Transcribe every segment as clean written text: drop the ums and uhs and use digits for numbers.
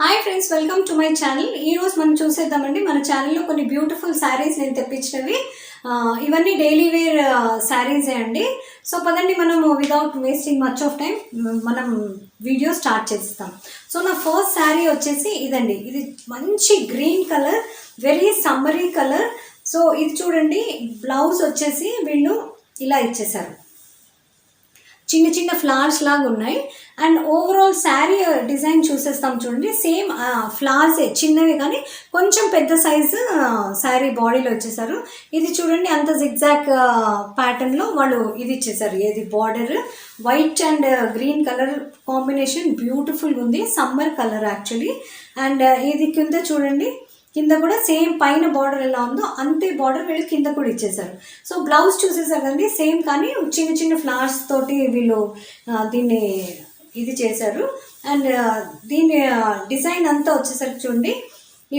Hi friends, welcome to my channel. ఈరోజు మనం చూసేద్దామండి మన ఛానల్లో కొన్ని బ్యూటిఫుల్ శారీస్ నేను తెప్పించినవి. ఇవన్నీ డైలీ వేర్ శారీసే అండి. సో పదండి మనము without wasting much of time మనం వీడియో స్టార్ట్ చేస్తాం. సో నా ఫస్ట్ శారీ వచ్చేసి ఇదండి. ఇది మంచి green colour, very summary colour. So ఇది చూడండి, బ్లౌజ్ వచ్చేసి వీళ్ళు ఇలా ఇచ్చేసారు, చిన్న చిన్న ఫ్లవర్స్ లాగా ఉన్నాయి. అండ్ ఓవరాల్ శారీ డిజైన్ చూసేస్తాం చూడండి. సేమ్ ఫ్లవర్సే, చిన్నవి కానీ కొంచెం పెద్ద సైజు శారీ బాడీలో వచ్చేసారు. ఇది చూడండి, అంత జిగ్జాగ్ ప్యాటర్న్లో వాళ్ళు ఇది ఇచ్చేసారు. ఏది border white and green colour combination బ్యూటిఫుల్గా ఉంది, సమ్మర్ కలర్ యాక్చువల్లీ. అండ్ ఇది కింద చూడండి, కింద కూడా సేమ్ పైన బార్డర్ ఎలా ఉందో అంతే బార్డర్ వీళ్ళు కింద కూడా ఇచ్చేసారు. సో బ్లౌజ్ చూసేసారు కదండి, సేమ్ కానీ చిన్న చిన్న ఫ్లవర్స్ తోటి వీళ్ళు దీన్ని ఇది చేశారు. అండ్ దీని డిజైన్ అంతా వచ్చేసరికి చూడండి,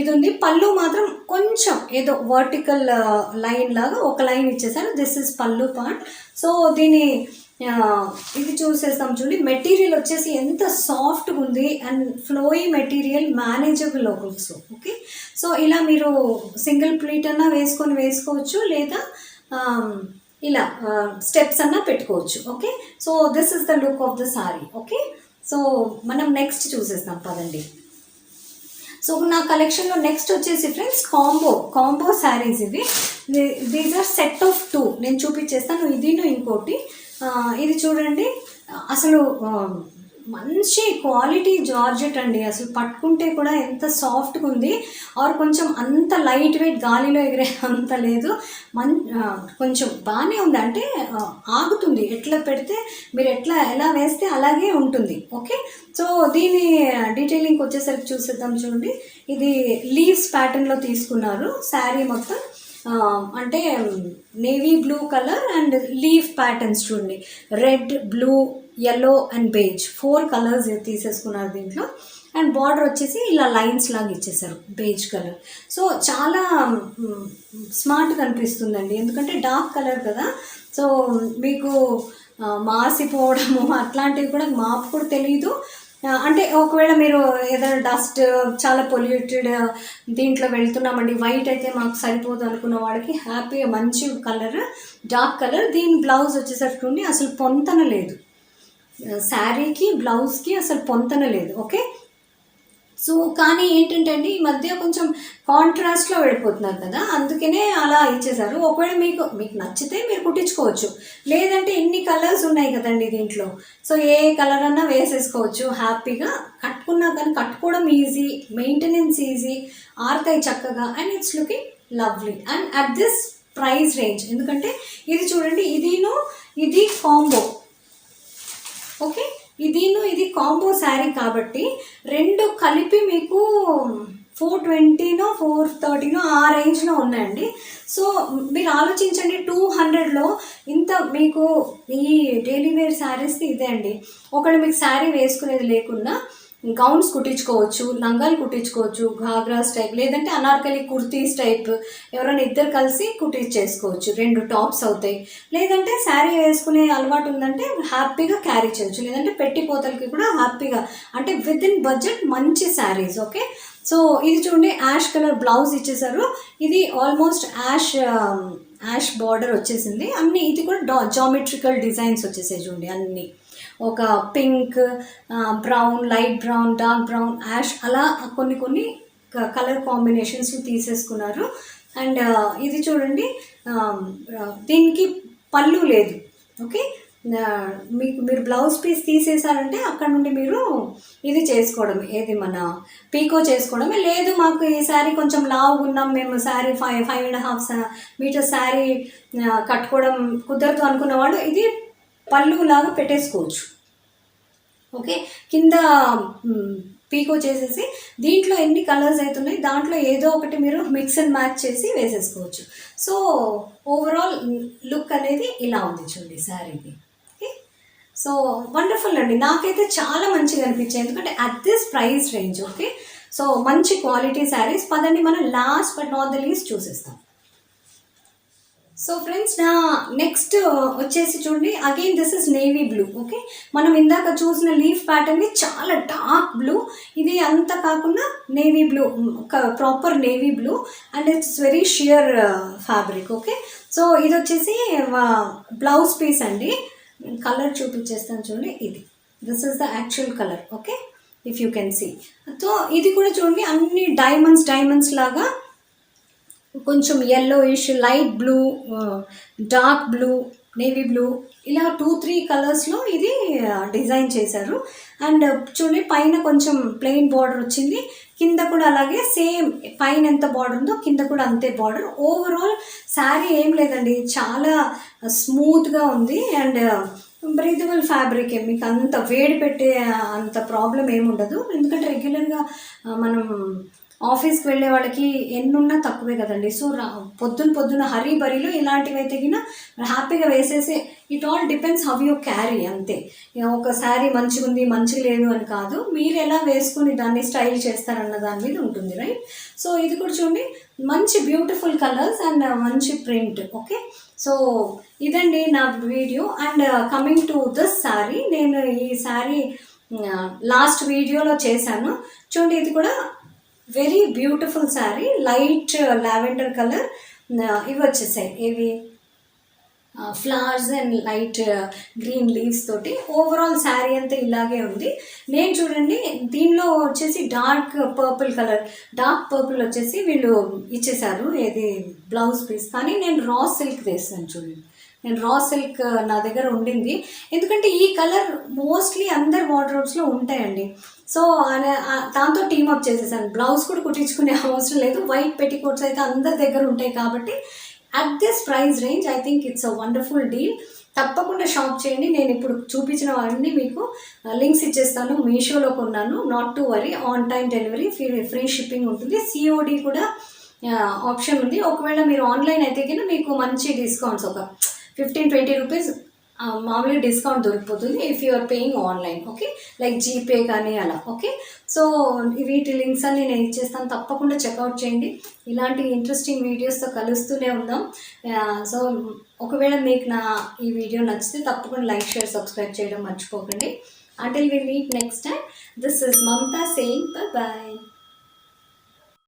ఇది ఉంది. పళ్ళు మాత్రం కొంచెం ఏదో వర్టికల్ లైన్ లాగా ఒక లైన్ ఇచ్చేసారు. దిస్ ఇస్ పళ్ళు పార్ట్. సో దీని ఇది చూసేస్తాం చూడండి. మెటీరియల్ వచ్చేసి ఎంత సాఫ్ట్గా ఉంది and flowy material, manageable also. Okay, so ఇలా మీరు సింగిల్ ప్లీట్ అన్నా వేసుకోవచ్చు, లేదా ఇలా స్టెప్స్ అన్నా పెట్టుకోవచ్చు. Okay, so this is the look of the sorry. Okay, so మనం నెక్స్ట్ చూసేస్తాం పదండి. సో నా కలెక్షన్లో నెక్స్ట్ వచ్చేసి ఫ్రెండ్స్ కాంబో శారీస్. ఇవి దీస్ ఆర్ సెట్ ఆఫ్ 2 నేను చూపించేస్తాను. ఇదిను ఇంకోటి. ఇది చూడండి, అసలు మంచి క్వాలిటీ జార్జెట్ అండి. అసలు పట్టుకుంటే కూడా ఎంత సాఫ్ట్గా ఉంది. ఆర్ కొంచెం అంత లైట్ వెయిట్, గాలిలో ఎగిరే అంత లేదు, కొంచెం బాగానే ఉంది. అంటే ఆగుతుంది, ఎట్లా పెడితే మీరు ఎలా వేస్తే అలాగే ఉంటుంది. ఓకే, సో దీని డీటెయిలింగ్ వచ్చేసరికి చూసేద్దాం చూడండి. ఇది లీవ్స్ ప్యాటర్న్లో తీసుకున్నారు శారీ మొత్తం. అంటే navy blue colour and leaf patterns చూడండి, red, blue, yellow and beige 4 colours తీసేసుకున్నారు దీంట్లో. అండ్ బార్డర్ వచ్చేసి ఇలా లైన్స్ లాగా ఇచ్చేసారు, బేజ్ కలర్. సో చాలా స్మార్ట్గా అనిపిస్తుందండి, ఎందుకంటే డార్క్ కలర్ కదా. సో మీకు మాసిపోవడము అట్లాంటివి కూడా, మాపు కూడా తెలియదు. అంటే ఒకవేళ మీరు ఏదైనా డస్ట్, చాలా పొల్యూటెడ్ దీంట్లో వెళ్తున్నామండి, వైట్ అయితే మాకు సరిపోదు అనుకున్న వాళ్ళకి హ్యాపీగా మంచి కలర్, డార్క్ కలర్. దీని బ్లౌజ్ వచ్చేసరికి అసలు పొంతన లేదు, శారీకి బ్లౌజ్కి అసలు పొంతన లేదు. ఓకే, సో కానీ ఏంటంటే అండి, ఈ మధ్య కొంచెం కాంట్రాస్ట్లో వెళ్ళిపోతున్నారు కదా, అందుకనే అలా ఇచ్చేసారు. ఒకవేళ మీకు నచ్చితే మీరు కుట్టించుకోవచ్చు, లేదంటే ఎన్ని కలర్స్ ఉన్నాయి కదండి దీంట్లో. సో ఏ కలర్ అన్నా వేసేసుకోవచ్చు హ్యాపీగా. కట్టుకున్నా కానీ కట్టుకోవడం ఈజీ, మెయింటెనెన్స్ ఈజీ, ఆరుతాయి చక్కగా. And it's looking lovely and at this price range. ఎందుకంటే ఇది చూడండి, ఇది కాంబో. ఓకే, ఇది కాంబో శారీ కాబట్టి రెండు కలిపి మీకు 420నో 430నో ఆ రేంజ్లో ఉన్నాయండి. సో మీరు ఆలోచించండి, 200లో ఇంత మీకు ఈ డైలీ వేర్ శారీస్కి ఇదే అండి. ఒకళ్ళు మీకు శారీ వేసుకునేది లేకున్నా గౌన్స్ కుట్టించుకోవచ్చు, లంగాలు కుట్టించుకోవచ్చు, ఘాగ్రాస్ టైప్, లేదంటే అనార్కలి కుర్తీస్ టైప్, ఎవరైనా ఇద్దరు కలిసి కుట్టించేసుకోవచ్చు, 2 టాప్స్ అవుతాయి. లేదంటే శారీ వేసుకునే అలవాటు ఉందంటే హ్యాపీగా క్యారీ చేయొచ్చు, లేదంటే పెట్టిపోతలకి కూడా హ్యాపీగా, అంటే విత్ ఇన్ బడ్జెట్ మంచి శారీస్. ఓకే, సో ఇది చూడండి, యాష్ కలర్ బ్లౌజ్ ఇచ్చేసారు. ఇది ఆల్మోస్ట్ యాష్ బార్డర్ వచ్చేసింది అన్నీ. ఇది కూడా జామెట్రికల్ డిజైన్స్ వచ్చేసాయి చూడండి అన్నీ. ఒక pink, brown, light brown, dark brown, ash, అలా కొన్ని కలర్ కాంబినేషన్స్ తీసేసుకున్నారు. అండ్ ఇది చూడండి, దీనికి పళ్ళు లేదు. ఓకే, మీరు బ్లౌజ్ పీస్ తీసేసారంటే అక్కడ నుండి మీరు ఇది చేసుకోవడం, ఏది మన పీకో చేసుకోవడమే. లేదు మాకు ఈ శారీ కొంచెం లావుగా ఉన్నాం, మేము శారీ 5.5 మీటర్ శారీ కట్టుకోవడం కుదరదు అనుకున్న వాళ్ళు ఇది పళ్ళు లాగా పెట్టేసుకోవచ్చు. ఓకే, కింద పీకో చేసేసి దీంట్లో ఎన్ని కలర్స్ అవుతున్నాయి దాంట్లో ఏదో ఒకటి మీరు మిక్స్ అండ్ మ్యాచ్ చేసి వేసేసుకోవచ్చు. సో ఓవరాల్ లుక్ అనేది ఇలా ఉంది చూడండి శారీది. ఓకే, సో వండర్ఫుల్ అండి, నాకైతే చాలా మంచిగా అనిపించాయి, ఎందుకంటే at this price range. Okay, so మంచి క్వాలిటీ శారీస్. పదండి మనం last but not the least చూసేస్తాం. సో ఫ్రెండ్స్ నా నెక్స్ట్ వచ్చేసి చూడండి, again this is navy blue. Okay, మనం ఇందాక చూసిన లీఫ్ ప్యాటర్న్ చాలా డార్క్ బ్లూ, ఇది అంత కాకుండా navy blue, proper navy blue, and it's very sheer fabric. Okay, so ఇది వచ్చేసి బ్లౌజ్ పీస్ అండి. కలర్ చూపించేస్తాను చూడండి, ఇది this is the actual colour. Okay, if you can see. So ఇది కూడా చూడండి అన్ని డైమండ్స్ లాగా కొంచెం yellowish, light blue, dark blue, navy blue, ఇలా 2-3 కలర్స్లో ఇది డిజైన్ చేశారు. అండ్ చూడండి పైన కొంచెం ప్లెయిన్ బార్డర్ వచ్చింది, కింద కూడా అలాగే సేమ్, పైన ఎంత బార్డర్ ఉందో కింద కూడా అంతే బార్డర్. ఓవరాల్ శారీ ఏం లేదండి, చాలా స్మూత్గా ఉంది అండ్ బ్రీదబుల్ ఫ్యాబ్రిక్. మీకు అంత వేడి పెట్టే అంత ప్రాబ్లం ఏముండదు, ఎందుకంటే రెగ్యులర్గా మనం ఆఫీస్కి వెళ్ళే వాళ్ళకి ఎన్నున్నా తక్కువే కదండి. సో పొద్దున హరీ బరీలో ఇలాంటివి అయితే గిన హ్యాపీగా వేసేసే. It all depends how you carry, అంతే. ఒక శారీ మంచిగా ఉంది మంచిగా లేదు అని కాదు, మీరు ఎలా వేసుకుని దాన్ని స్టైల్ చేస్తారన్న దాని మీద ఉంటుంది, రైట్. సో ఇది కూడా చూడండి మంచి బ్యూటిఫుల్ కలర్స్ అండ్ మంచి ప్రింట్. ఓకే, సో ఇదండి నా video. And coming to this sari, నేను ఈ శారీ లాస్ట్ వీడియోలో చేశాను చూడండి. ఇది కూడా very beautiful sari, light lavender colour. ఇవి వచ్చేసాయి, ఇవి flowers and light green leaves తోటి. ఓవరాల్ శారీ అంతా ఇలాగే ఉంది. నేను చూడండి దీనిలో వచ్చేసి dark purple colour, dark purple వచ్చేసి వీళ్ళు ఇచ్చేసారు ఏది బ్లౌజ్ పీస్, కానీ నేను రా సిల్క్ వేస్తాను చూడండి. నేను రా సిల్క్ నా దగ్గర ఉండింది, ఎందుకంటే ఈ కలర్ మోస్ట్లీ అందరు వార్డ్రోబ్స్లో ఉంటాయండి. సో దాంతో టీమప్ చేసేసాను. బ్లౌజ్ కూడా కుట్టించుకునే అవసరం లేదు, వైట్ పెట్టికోట్స్ అయితే అందరి దగ్గర ఉంటాయి కాబట్టి at this price range I think it's a wonderful deal. తప్పకుండా షాప్ చేయండి. నేను ఇప్పుడు చూపించినవన్నీ మీకు లింక్స్ ఇచ్చేస్తాను. మీషోలో కొన్నాను, not to worry, on time delivery, free shipping ఉంటుంది, సిఓడి కూడా ఆప్షన్ ఉంది. ఒకవేళ మీరు ఆన్లైన్ అయితే కన్నా మీకు మంచి డిస్కౌంట్స్, ఒక 15-20 రూపీస్ మామూలుగా డిస్కౌంట్ దొరికిపోతుంది if you are paying online. Okay, like GPay కానీ అలా. ఓకే, సో వీటి లింక్స్ అన్ని నేను ఇచ్చేస్తాను, తప్పకుండా చెక్అవుట్ చేయండి. ఇలాంటి ఇంట్రెస్టింగ్ వీడియోస్తో కలుస్తూనే ఉందాం. సో ఒకవేళ మీకు నా ఈ వీడియో నచ్చితే తప్పకుండా లైక్, షేర్, సబ్స్క్రైబ్ చేయడం మర్చిపోకండి. Until we meet next time, this is Mamta saying bye-bye.